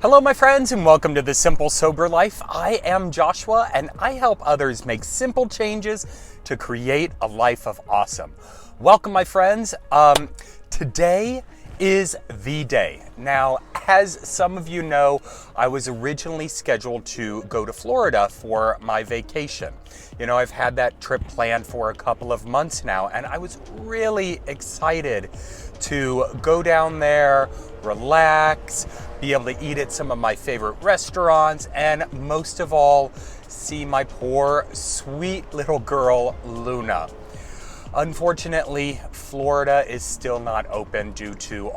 Hello, my friends, and welcome to The Simple Sober Life. I am Joshua, and I help others make simple changes to create a life of awesome. Welcome, my friends. Today is the day. Now, as some of you know, I was originally scheduled to go to Florida for my vacation. You know, I've had that trip planned for a couple of months now, and I was really excited to go down there, relax, be able to eat at some of my favorite restaurants, and most of all, see my poor, sweet little girl, Luna. Unfortunately, Florida is still not open due to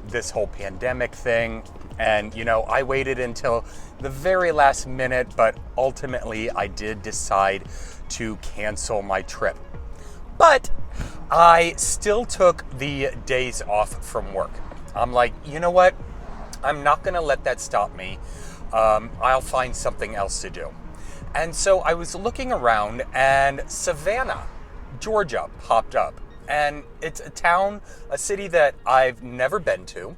this whole pandemic thing. And, you know, I waited until the very last minute, but ultimately I did decide to cancel my trip. But I still took the days off from work. I'm like, you know what? I'm not going to let that stop me. I'll find something else to do. And so I was looking around, and Savannah, Georgia popped up. And it's a city that I've never been to.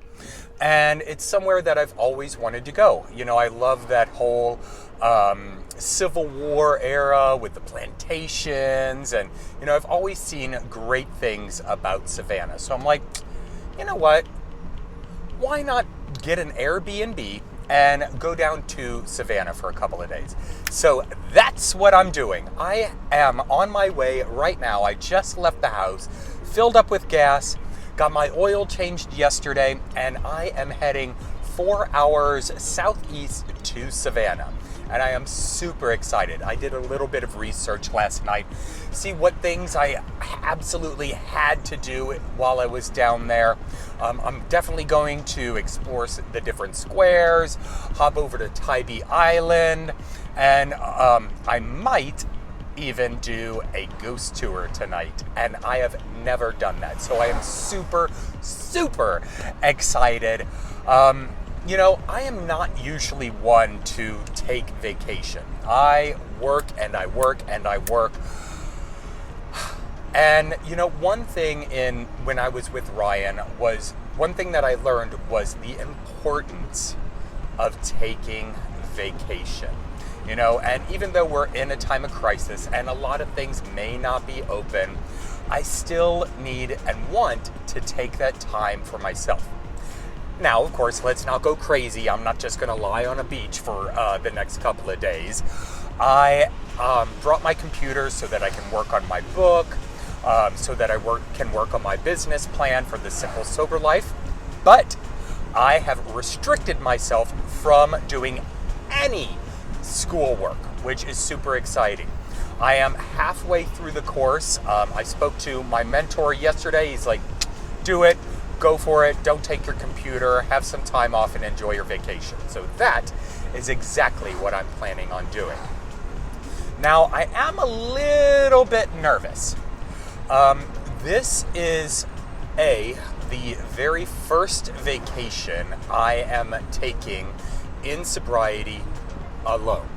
And it's somewhere that I've always wanted to go. You know, I love that whole Civil War era with the plantations. And, you know, I've always seen great things about Savannah. So I'm like, you know what? Why not get an Air B&B and go down to Savannah for a couple of days? So that's what I'm doing. I am on my way right now. I just left the house, filled up with gas, got my oil changed yesterday, and I am heading 4 hours southeast to Savannah. And I am super excited. I did a little bit of research last night, see what things I absolutely had to do while I was down there. I'm definitely going to explore the different squares, hop over to Tybee Island, and I might even do a ghost tour tonight. And I have never done that. So I am super, super excited. You know, I am not usually one to take vacation. I work and I work and I work. And, you know, one thing when I was with Ryan one thing that I learned was the importance of taking vacation. You know, and even though we're in a time of crisis and a lot of things may not be open, I still need and want to take that time for myself. Now, of course, let's not go crazy. I'm not just going to lie on a beach for the next couple of days. I brought my computer so that I can work on my book, so that I can work on my business plan for the Simple Sober Life. But I have restricted myself from doing any schoolwork, which is super exciting. I am halfway through the course. I spoke to my mentor yesterday. He's like, do it. Go for it. Don't take your computer. Have some time off and enjoy your vacation. So that is exactly what I'm planning on doing. Now, I am a little bit nervous. This is the very first vacation I am taking in sobriety alone.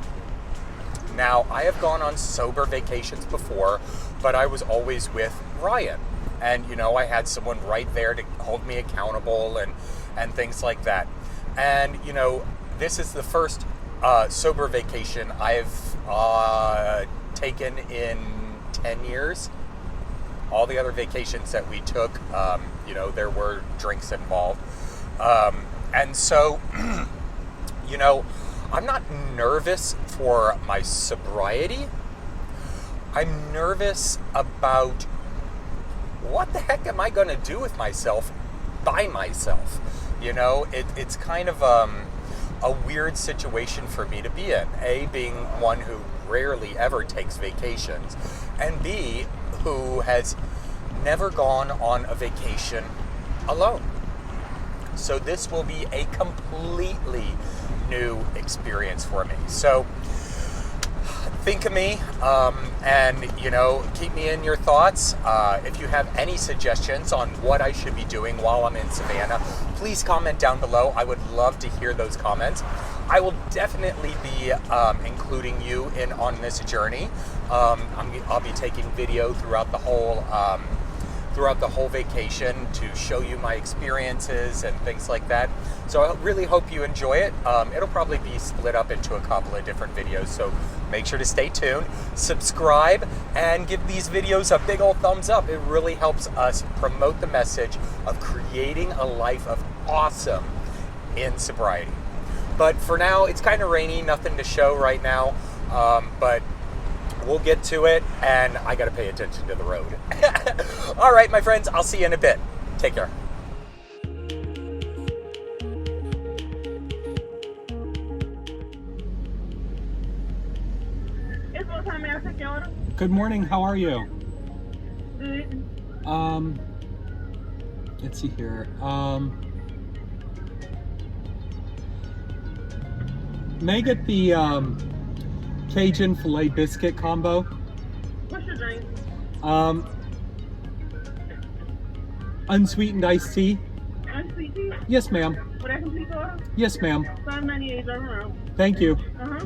Now, I have gone on sober vacations before, but I was always with Ryan. And, you know, I had someone right there to hold me accountable and things like that. And, you know, this is the first sober vacation I've taken in 10 years. All the other vacations that we took, you know, there were drinks involved. And so, you know, I'm not nervous for my sobriety. I'm nervous about what the heck am I going to do with myself by myself? You know, it's kind of a weird situation for me to be in. A, being one who rarely ever takes vacations, and B, who has never gone on a vacation alone. So this will be a completely new experience for me. So think of me, and, you know, keep me in your thoughts. If you have any suggestions on what I should be doing while I'm in Savannah, please comment down below. I would love to hear those comments. I will definitely be including you in on this journey. I'll be taking video throughout the throughout the whole vacation to show you my experiences and things like that. So I really hope you enjoy it. It'll probably be split up into a couple of different videos, so make sure to stay tuned, subscribe, and give these videos a big old thumbs up. It really helps us promote the message of creating a life of awesome in sobriety. But for now, it's kind of rainy, nothing to show right now, but we'll get to it, and I gotta pay attention to the road. All right, my friends, I'll see you in a bit. Take care. Good morning, how are you? Good. Let's see here. May I get the Cajun filet biscuit combo? What's your drink? Unsweetened iced tea? Unsweet tea? Yes, ma'am. Would I complete the order? Yes, ma'am. $5.98 around. Thank you. Uh-huh.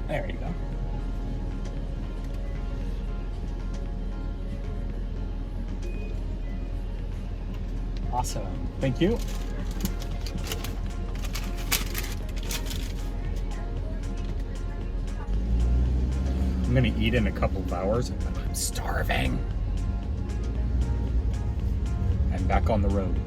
There you go. Awesome. Thank you. I'm gonna eat in a couple of hours. I'm starving. And back on the road.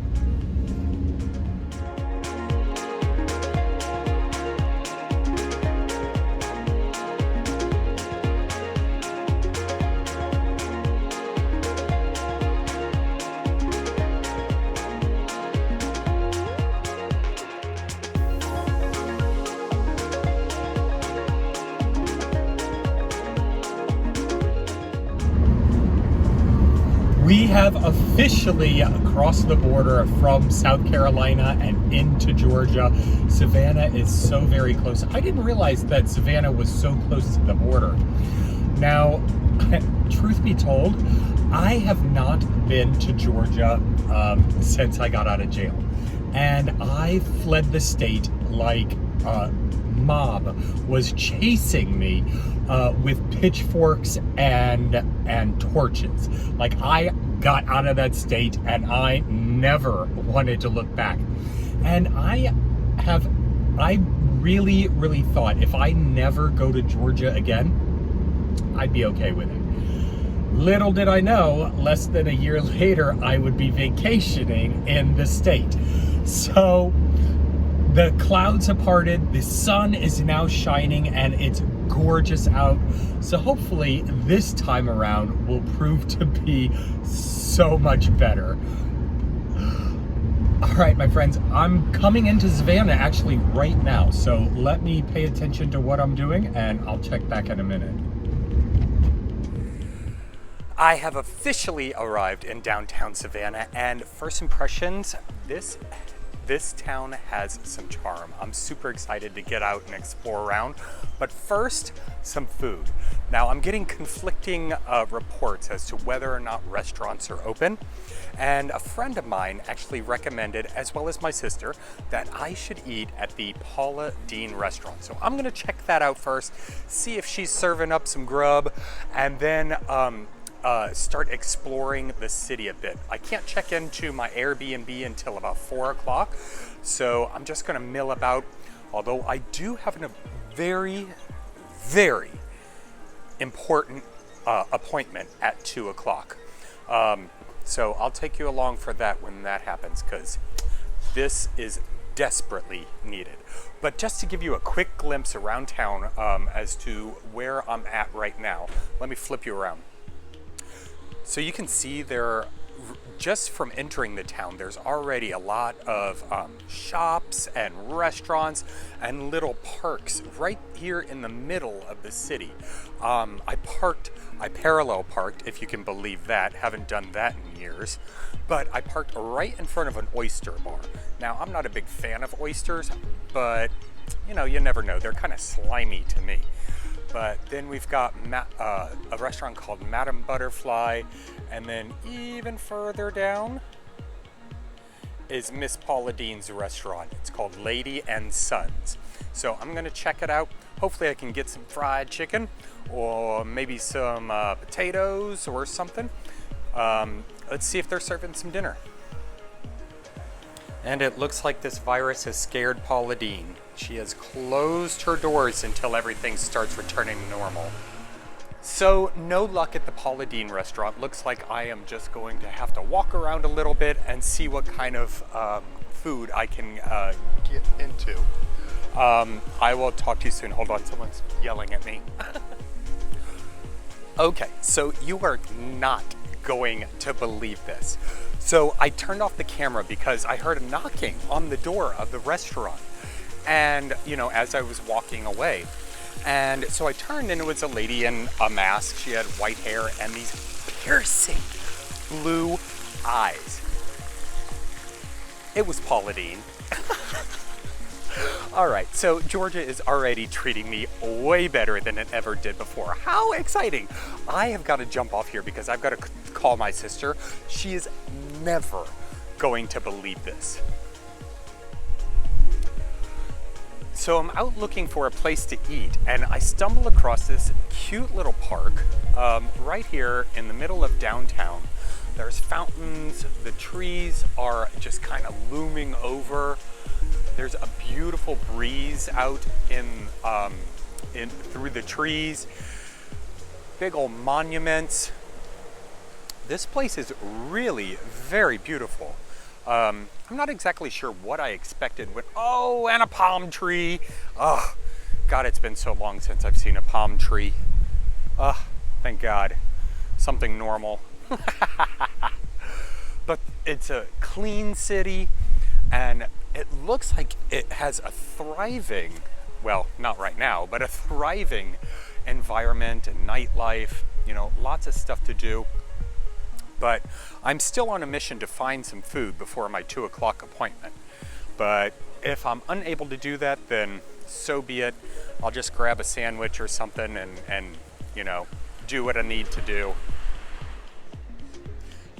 We have officially crossed the border from South Carolina and into Georgia. Savannah is so very close. I didn't realize that Savannah was so close to the border. Now, truth be told, I have not been to Georgia since I got out of jail. And I fled the state like a mob was chasing me with pitchforks and torches. Like, I got out of that state and I never wanted to look back. And I really, really thought if I never go to Georgia again, I'd be okay with it. Little did I know, less than a year later, I would be vacationing in the state. So the clouds have parted, the sun is now shining, and it's gorgeous out. So hopefully this time around will prove to be so much better. All right, my friends, I'm coming into Savannah actually right now. So let me pay attention to what I'm doing and I'll check back in a minute. I have officially arrived in downtown Savannah, and first impressions, this town has some charm. I'm super excited to get out and explore around, but first, some food. Now, I'm getting conflicting reports as to whether or not restaurants are open, and a friend of mine actually recommended, as well as my sister, that I should eat at the Paula Deen restaurant. So I'm gonna check that out first, see if she's serving up some grub, and then start exploring the city a bit. I can't check into my Air B&B until about 4 o'clock, so I'm just gonna mill about, although I do have a very, very important appointment at 2 o'clock. So I'll take you along for that when that happens, because this is desperately needed. But just to give you a quick glimpse around town as to where I'm at right now, let me flip you around. So you can see there, just from entering the town, there's already a lot of shops and restaurants and little parks right here in the middle of the city. I parallel parked, if you can believe that. Haven't done that in years. But I parked right in front of an oyster bar. Now, I'm not a big fan of oysters, but you know, you never know. They're kind of slimy to me. But then we've got a restaurant called Madame Butterfly, and then even further down is Miss Paula Dean's restaurant. It's called Lady and Sons. So I'm gonna check it out. Hopefully I can get some fried chicken or maybe some potatoes or something. Let's see if they're serving some dinner. And it looks like this virus has scared Paula Dean. She has closed her doors until everything starts returning to normal. So no luck at the Paula Dean restaurant. Looks like I am just going to have to walk around a little bit and see what kind of food I can get into. I will talk to you soon. Hold on, someone's yelling at me. Okay, so you are not going to believe this. So I turned off the camera because I heard a knocking on the door of the restaurant. And, you know, as I was walking away. And so I turned and it was a lady in a mask. She had white hair and these piercing blue eyes. It was Paula Dean. All right, so Georgia is already treating me way better than it ever did before. How exciting. I have got to jump off here because I've got to call my sister. She is never going to believe this. So I'm out looking for a place to eat and I stumble across this cute little park right here in the middle of downtown. There's fountains, the trees are just kind of looming over. There's a beautiful breeze out in through the trees. Big old monuments. This place is really very beautiful. I'm not exactly sure what I expected when, oh, and a palm tree. Oh, God, it's been so long since I've seen a palm tree. Oh, thank God, something normal. But it's a clean city and it looks like it has a thriving, well, not right now, but a thriving environment and nightlife, you know, lots of stuff to do. But I'm still on a mission to find some food before my 2 o'clock appointment. But if I'm unable to do that, then so be it. I'll just grab a sandwich or something and you know, do what I need to do.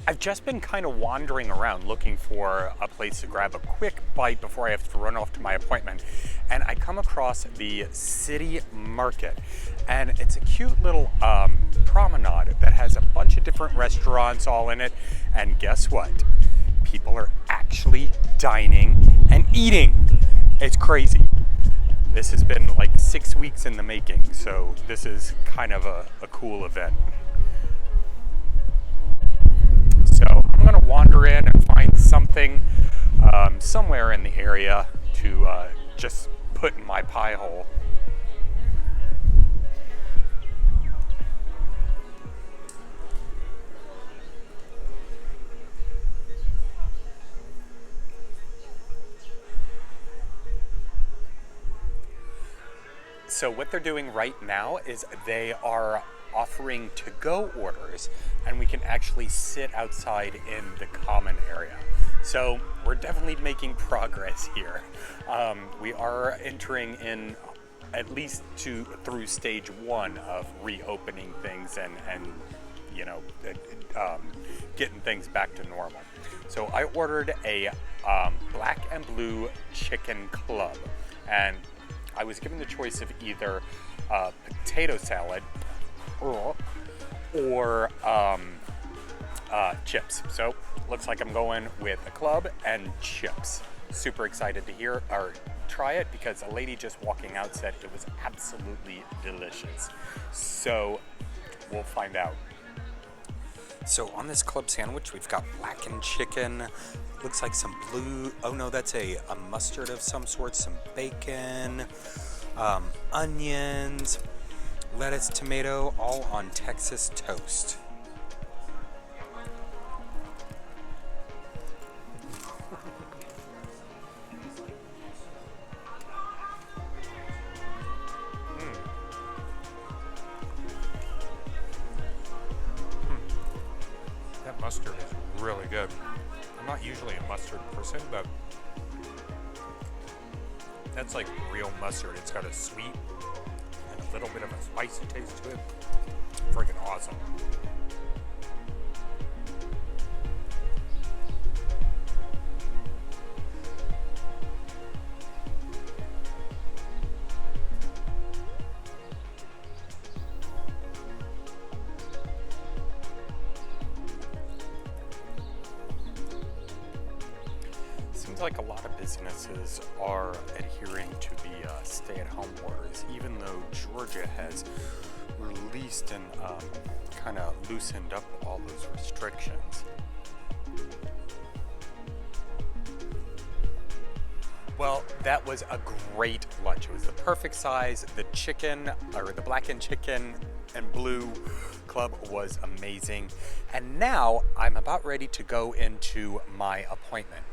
I've just been kind of wandering around looking for a place to grab a quick bite before I have to run off to my appointment. And I come across the city market. And it's a cute little promenade that has a bunch of different restaurants all in it. And guess what? People are actually dining and eating. It's crazy. This has been like 6 weeks in the making. So this is kind of a cool event. So I'm gonna wander in and find something somewhere in the area to just put in my pie hole. So what they're doing right now is they are offering to-go orders, and we can actually sit outside in the common area. So we're definitely making progress here. We are entering in at least through stage 1 of reopening things and you know, getting things back to normal. So I ordered a black and blue chicken club, and I was given the choice of either potato salad or chips. So looks like I'm going with a club and chips. Super excited to try it because a lady just walking out said it was absolutely delicious. So we'll find out. So on this club sandwich, we've got blackened chicken. Looks like some blue, oh no, that's a mustard of some sort, some bacon, onions, lettuce, tomato, all on Texas toast. That mustard is really good. I'm not usually a mustard person, but That's like real mustard. It's got a sweet and a little bit of a spicy taste to it. Freaking awesome. Seems like a lot of businesses are adhering to the stay-at-home orders, even though Georgia has released and kind of loosened up all those restrictions. Well, that was a great lunch. It was the perfect size. The chicken, or the blackened chicken and blue club was amazing. And now I'm about ready to go into my appointment.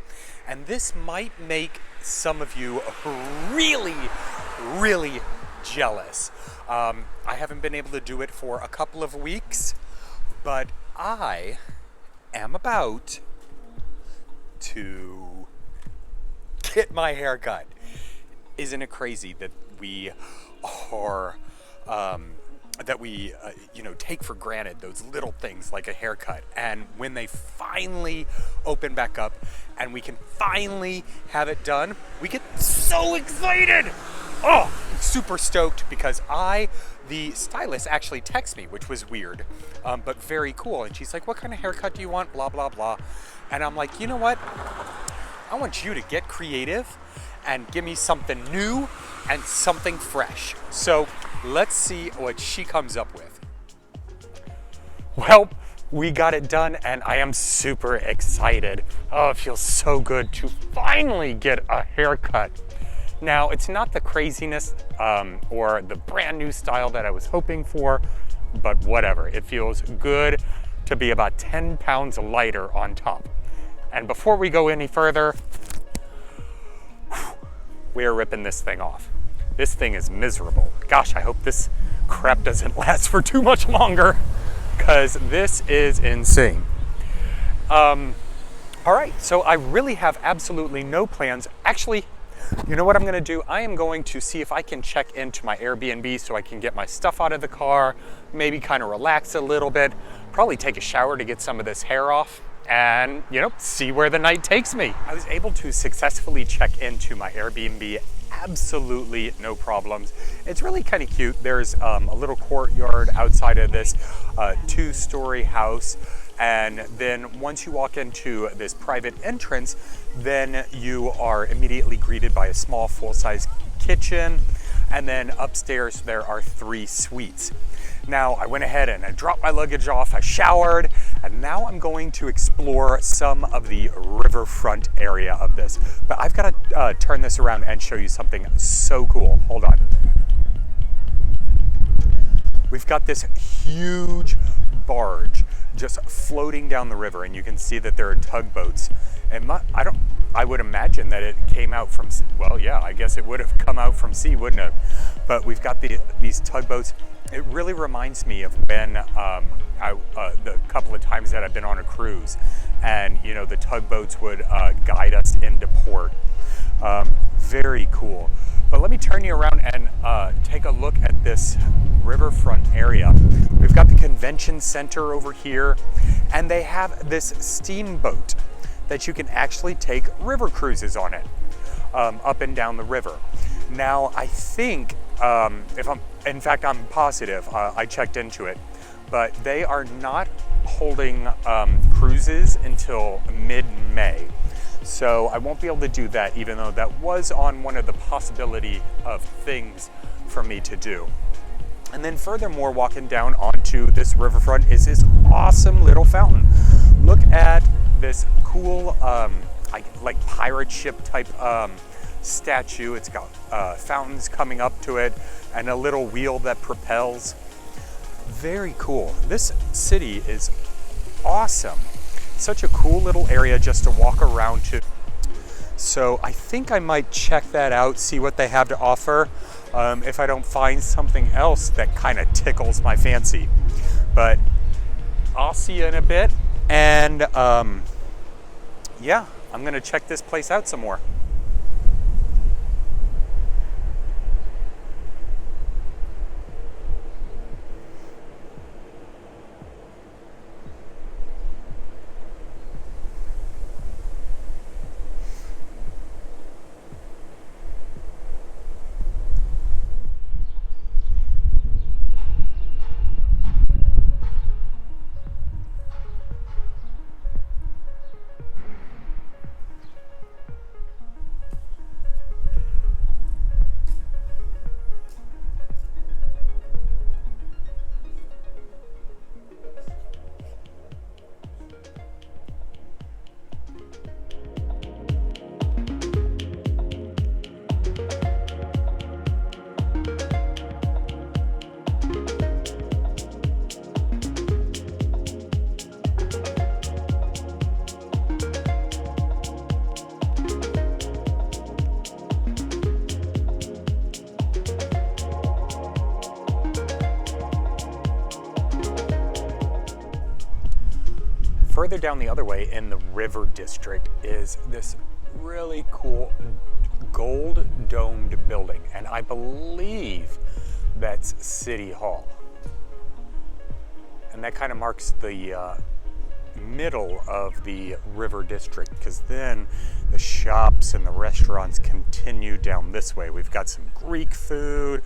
And this might make some of you really, really jealous. I haven't been able to do it for a couple of weeks, but I am about to get my hair cut. Isn't it crazy that we are, take for granted those little things like a haircut, and when they finally open back up and we can finally have it done, we get so excited. Oh, super stoked because the stylist actually texted me, which was weird, but very cool. And she's like, what kind of haircut do you want? Blah, blah, blah. And I'm like, you know what? I want you to get creative and give me something new and something fresh. So let's see what she comes up with. Well, we got it done and I am super excited. Oh, it feels so good to finally get a haircut. Now, it's not the craziness or the brand new style that I was hoping for, but whatever. It feels good to be about 10 pounds lighter on top. And before we go any further, we're ripping this thing off. This thing is miserable. Gosh, I hope this crap doesn't last for too much longer, because this is insane. All right, so I really have absolutely no plans. Actually, you know what I'm gonna do? I am going to see if I can check into my Airbnb so I can get my stuff out of the car, maybe kind of relax a little bit, probably take a shower to get some of this hair off, and see where the night takes me. I was able to successfully check into my Airbnb, absolutely no problems. It's really kind of cute. There's a little courtyard outside of this 2-story house, and then once you walk into this private entrance, then you are immediately greeted by a small full-size kitchen, and then upstairs there are 3 suites. Now, I went ahead and I dropped my luggage off, I showered, and now I'm going to explore some of the riverfront area of this. But I've got to turn this around and show you something so cool. Hold on. We've got this huge barge just floating down the river, and you can see that there are tugboats. And I would imagine that it came out from, well, yeah, I guess it would have come out from sea, wouldn't it? But we've got these tugboats. It really reminds me of when the couple of times that I've been on a cruise, and the tugboats would guide us into port. Very cool. But let me turn you around and take a look at this riverfront area. We've got the convention center over here, and they have this steamboat that you can actually take river cruises on it, up and down the river. Now, I think, in fact, I'm positive, I checked into it, but they are not holding cruises until mid-May. So I won't be able to do that, even though that was on one of the possibility of things for me to do. And then furthermore, walking down onto this riverfront is this awesome little fountain. Look at this cool, like pirate ship type statue. It's got fountains coming up to it and a little wheel that propels. Very cool. This city is awesome. Such a cool little area just to walk around to. So I think I might check that out, see what they have to offer, if I don't find something else that kind of tickles my fancy. But I'll see you in a bit, and yeah, I'm gonna check this place out some more. further down the other way in the River District is this really cool gold domed building, and I believe that's City Hall. And that kind of marks the middle of the River District, because then the shops and the restaurants continue down this way. We've got some Greek food,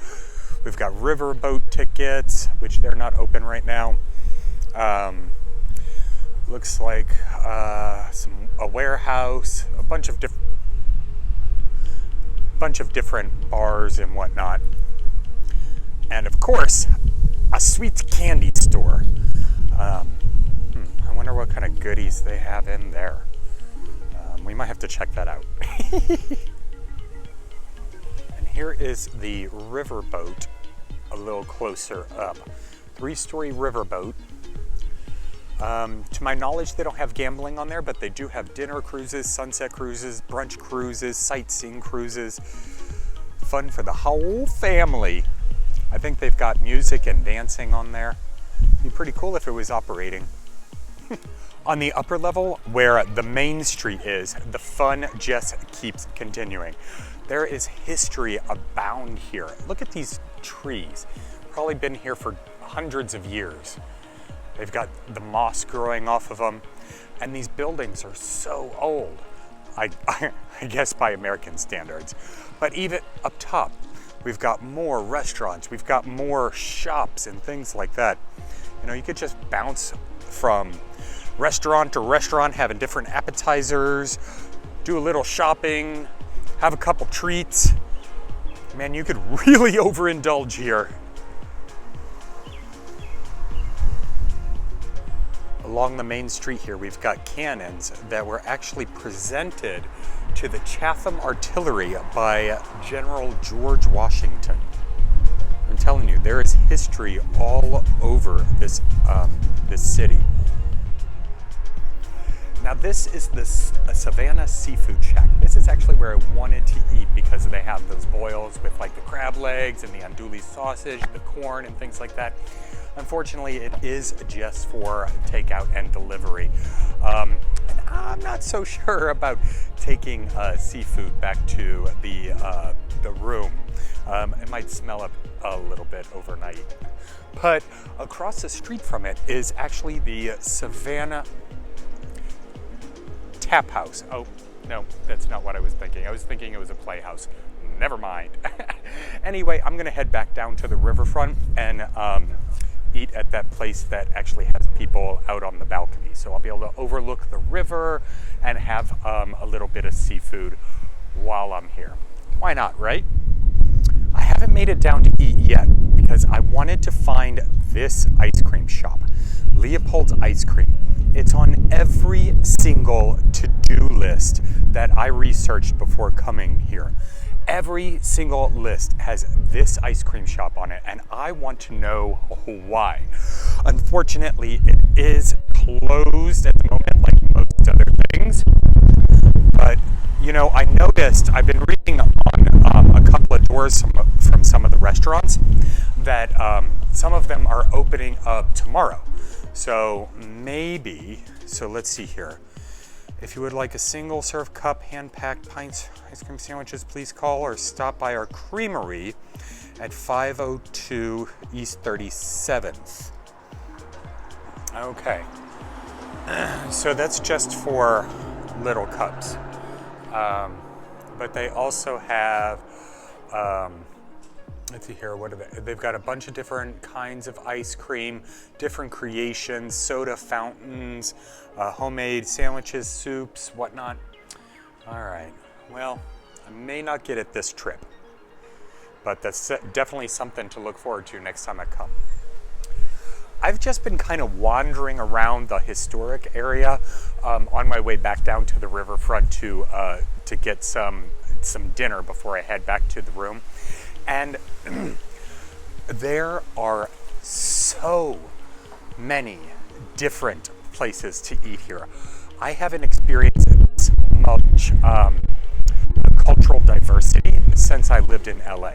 we've got riverboat tickets, which they're not open right now. Looks like a warehouse, a bunch of different bars and whatnot, and of course a sweet candy store. I wonder what kind of goodies they have in there. We might have to check that out. And here is the riverboat a little closer up. 3-story riverboat. To my knowledge, they don't have gambling on there, but they do have dinner cruises, sunset cruises, brunch cruises, sightseeing cruises. Fun for the whole family. I think they've got music and dancing on there. It'd be pretty cool if it was operating. On the upper level, where the main street is, the fun just keeps continuing. There is history abound here. Look at these trees. Probably been here for hundreds of years. They've got the moss growing off of them, and these buildings are so old, I guess by American standards. But even up top, we've got more restaurants, we've got more shops and things like that. You know, you could just bounce from restaurant to restaurant, having different appetizers, do a little shopping, have a couple treats. Man, you could really overindulge here. Along the main street here, we've got cannons that were actually presented to the Chatham Artillery by General George Washington. I'm telling you, there is history all over this city. Now this is the Savannah Seafood Shack. This is actually where I wanted to eat because they have those boils with like the crab legs and the andouille sausage, the corn and things like that. Unfortunately, it is just for takeout and delivery. And I'm not so sure about taking seafood back to the room. It might smell up a little bit overnight. But across the street from it is actually the Savannah Tap House. Oh, no, that's not what I was thinking. I was thinking it was a playhouse. Never mind. Anyway, I'm gonna head back down to the riverfront and eat at that place that actually has people out on the balcony. So I'll be able to overlook the river and have a little bit of seafood while I'm here. Why not, right? I haven't made it down to eat yet because I wanted to find this ice cream shop, Leopold's Ice Cream. It's on every single to-do list that I researched before coming here. Every single list has this ice cream shop on it, and I want to know why. Unfortunately, it is closed at the moment, like most other things. But, you know, I noticed, I've been reading on a couple of doors from some of the restaurants that some of them are opening up tomorrow. So maybe, so let's see here. If you would like a single serve cup, hand-packed pints, ice cream sandwiches, please call or stop by our creamery at 502 East 37th. Okay, so that's just for little cups. But they also have, let's see here, what are they? They've got a bunch of different kinds of ice cream, different creations, soda fountains, homemade sandwiches, soups, whatnot. All right, well, I may not get it this trip, but that's definitely something to look forward to next time I come. I've just been kind of wandering around the historic area on my way back down to the riverfront to get some dinner before I head back to the room. And there are so many different places to eat here. I haven't experienced this much cultural diversity since I lived in LA.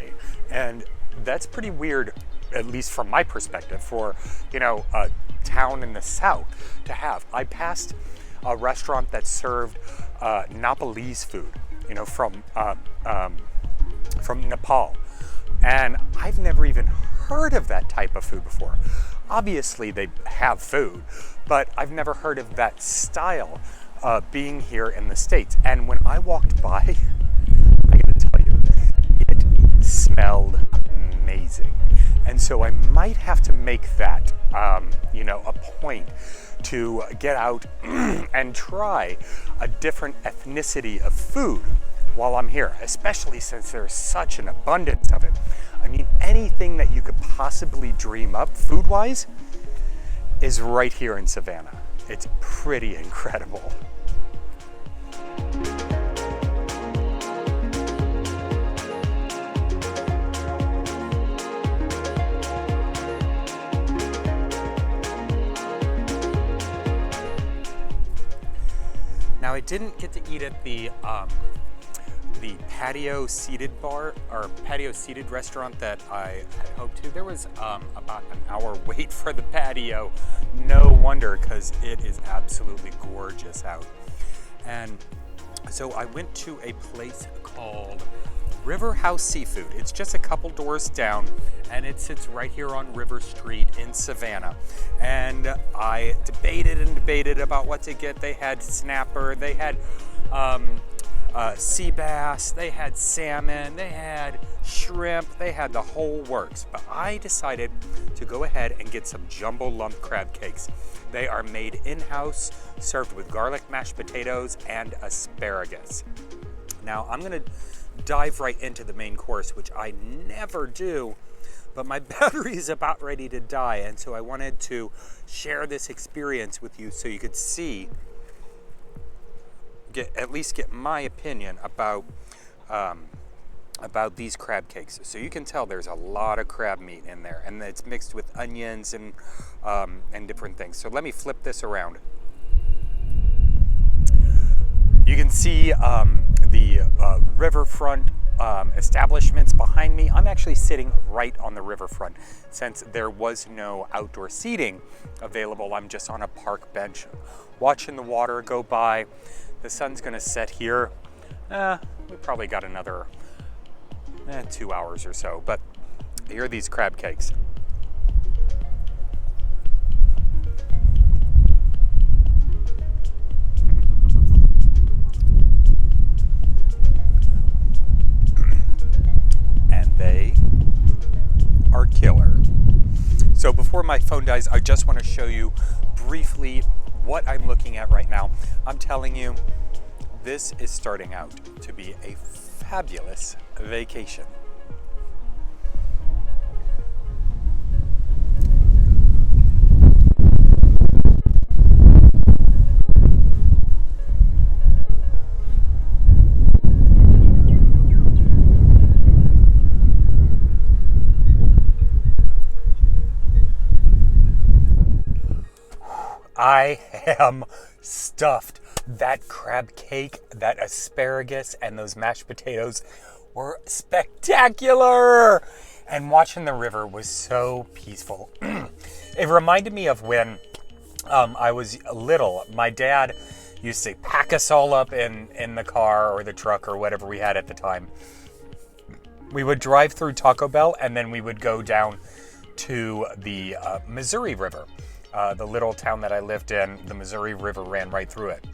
And that's pretty weird at least from my perspective, for, a town in the south to have. I passed a restaurant that served Nepalese food, from Nepal. And I've never even heard of that type of food before. Obviously they have food, but I've never heard of that style being here in the States. And when I walked by, I gotta tell you, it smelled amazing. And so I might have to make that, a point to get out and try a different ethnicity of food while I'm here, especially since there's such an abundance of it. I mean, anything that you could possibly dream up food-wise is right here in Savannah. It's pretty incredible. Now, I didn't get to eat at the patio seated bar or patio seated restaurant that I had hoped to. There was about an hour wait for the patio. No wonder, because it is absolutely gorgeous out. And so I went to a place called River House Seafood. It's just a couple doors down, and it sits right here on River Street in Savannah. And I debated about what to get. They had snapper, they had sea bass, they had salmon, they had shrimp, they had the whole works. But I decided to go ahead and get some jumbo lump crab cakes. They are made in-house, served with garlic mashed potatoes and asparagus. Now I'm gonna dive right into the main course, which I never do, but my battery is about ready to die, and so I wanted to share this experience with you so you could see, at least get my opinion about these crab cakes. So you can tell there's a lot of crab meat in there, and it's mixed with onions and different things. So let me flip this around. You can see the riverfront establishments behind me. I'm actually sitting right on the riverfront. Since there was no outdoor seating available, I'm just on a park bench watching the water go by. The sun's gonna set here. We probably got another 2 hours or so, but here are these crab cakes. And they are killer. So before my phone dies, I just want to show you briefly what I'm looking at right now. I'm telling you, this is starting out to be a fabulous vacation. I am stuffed. That crab cake, that asparagus, and those mashed potatoes were spectacular. And watching the river was so peaceful. It reminded me of when I was little. My dad used to pack us all up in the car or the truck or whatever we had at the time. We would drive through Taco Bell, and then we would go down to the Missouri River. The little town that I lived in, the Missouri River ran right through it.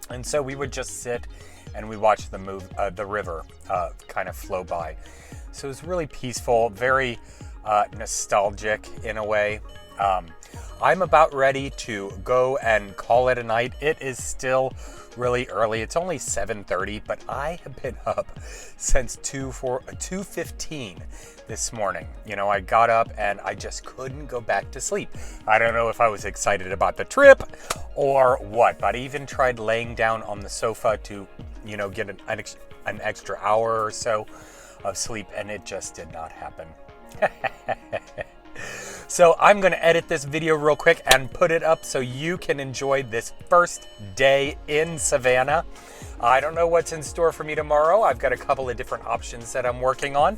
And so we would just sit and we watched the river kind of flow by. So it was really peaceful, very nostalgic in a way. I'm about ready to go and call it a night. It is still really early. It's only 7:30, but I have been up since 2:15 this morning. You know, I got up and I just couldn't go back to sleep. I don't know if I was excited about the trip or what, but I even tried laying down on the sofa to, get an extra hour or so of sleep, and it just did not happen. So I'm going to edit this video real quick and put it up so you can enjoy this first day in Savannah. I don't know what's in store for me tomorrow. I've got a couple of different options that I'm working on.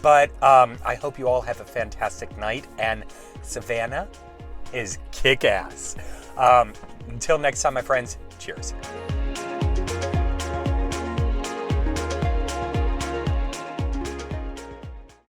But I hope you all have a fantastic night. And Savannah is kick-ass. Until next time, my friends, cheers.